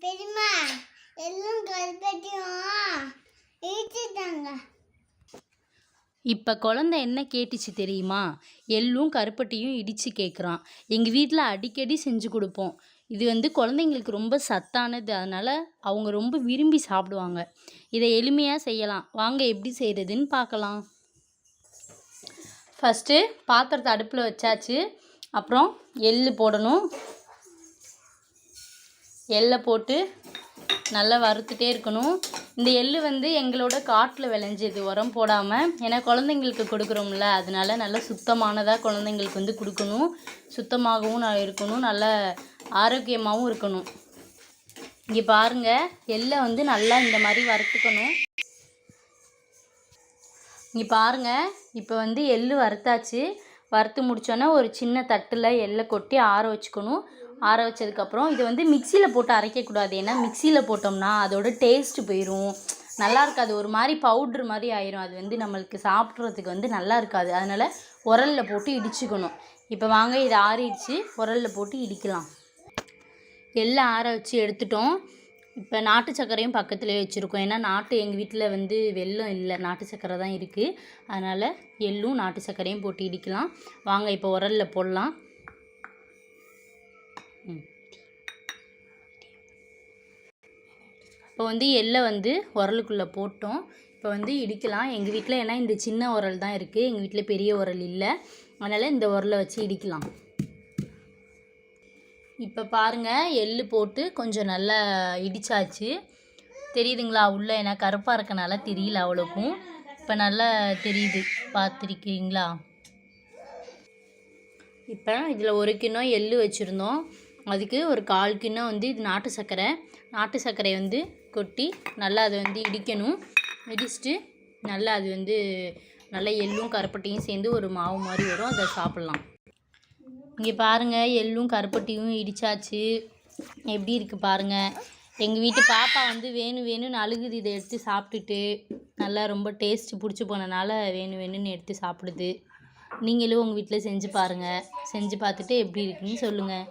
பெரியம்மா எல்லாம் கல்பட்டியும் இடிச்சிட்டாங்க. இப்போ குழந்தை என்ன கேட்டுச்சு தெரியுமா? எள்ளும் கருப்பட்டியும் இடித்து கேட்குறான். எங்கள் வீட்டில் அடிக்கடி செஞ்சு கொடுப்போம். இது வந்து குழந்தைங்களுக்கு ரொம்ப சத்தானது, அதனால் அவங்க ரொம்ப விரும்பி சாப்பிடுவாங்க. இதை எளிமையாக செய்யலாம், வாங்க எப்படி செய்கிறதுன்னு பார்க்கலாம். ஃபஸ்ட்டு பாத்திரத்தை அடுப்பில் வச்சாச்சு. அப்புறம் எள்ளு போடணும். எள்ளை போட்டு நல்லா வறுத்துட்டே இருக்கணும். இந்த எள்ளு வந்து எங்களோட காட்டில் விளைஞ்சது, உரம் போடாமல். ஏன்னா குழந்தைங்களுக்கு கொடுக்குறோம்ல, அதனால நல்லா சுத்தமானதாக குழந்தைங்களுக்கு வந்து கொடுக்கணும். சுத்தமாகவும் இருக்கணும், நல்ல ஆரோக்கியமாகவும் இருக்கணும். இங்கே பாருங்கள், எள்ளை வந்து நல்லா இந்த மாதிரி வறுத்துக்கணும். இங்கே பாருங்கள், இப்போ வந்து எள்ளு வறுத்தாச்சு. வறுத்து முடித்தோன்னே ஒரு சின்ன தட்டில் எள்ளை கொட்டி ஆற வச்சுக்கணும். ஆற வச்சதுக்கப்புறம் இதை வந்து மிக்சியில் போட்டு அரைக்கக்கூடாது. ஏன்னா மிக்சியில் போட்டோம்னா அதோட டேஸ்ட்டு போயிடும், நல்லா இருக்காது. ஒரு மாதிரி பவுட்ரு மாதிரி ஆயிரும். அது வந்து நம்மளுக்கு சாப்பிட்றதுக்கு வந்து நல்லா இருக்காது. அதனால் உரலில் போட்டு இடிச்சுக்கணும். இப்போ வாங்க, இதை ஆறிடுச்சு, உரலில் போட்டு இடிக்கலாம். எல்லாம் ஆற வச்சு எடுத்துட்டோம். இப்போ நாட்டு சர்க்கரையும் பக்கத்துலேயே வச்சுருக்கோம். ஏன்னா எங்கள் வீட்டில் வந்து வெல்லம் இல்லை, நாட்டு சர்க்கரை தான் இருக்குது. அதனால் எள்ளும் நாட்டு சர்க்கரையும் போட்டு இடிக்கலாம். வாங்க இப்போ உரலில் போடலாம். இப்போ வந்து எள்ளை வந்து உரலுக்குள்ளே போட்டோம். இப்போ வந்து இடிக்கலாம் எங்கள் வீட்டில். ஏன்னா இந்த சின்ன உரல் தான் இருக்குது, எங்கள் வீட்டில் பெரிய உரல் இல்லை. அதனால் இந்த உரலை வச்சு இடிக்கலாம். இப்போ பாருங்கள், எள்ளு போட்டு கொஞ்சம் நல்லா இடித்தாச்சு. தெரியுதுங்களா உள்ளே? ஏன்னா கருப்பாக இருக்கனால தெரியல அவ்வளோக்கும். இப்போ நல்லா தெரியுது, பார்த்துருக்கீங்களா? இப்போ இதில் 1 கிண்ணம் எள்ளு வச்சுருந்தோம். அதுக்கு ஒரு 1/4 கிண்ணம் வந்து இது நாட்டு சர்க்கரை. நாட்டு சர்க்கரையை வந்து கொட்டி நல்லா அதை வந்து இடிக்கணும். இடிச்சுட்டு நல்லா அது வந்து நல்லா எள்ளும் கருப்பட்டியும் சேர்ந்து ஒரு மாவு மாதிரி வரும், அதை சாப்பிட்லாம். இங்கே பாருங்கள், எள்ளும் கருப்பட்டியும் இடித்தாச்சு. எப்படி இருக்குது பாருங்கள். எங்கள் வீட்டு பாப்பா வந்து வேணும்னு அழுகுது. இதை எடுத்து சாப்பிட்டுட்டு நல்லா ரொம்ப டேஸ்ட்டு பிடிச்சி போனனால வேணும்னு எடுத்து சாப்பிடுது. நீங்களும் உங்கள் வீட்டில் செஞ்சு பாருங்கள். செஞ்சு பார்த்துட்டு எப்படி இருக்குன்னு சொல்லுங்கள்.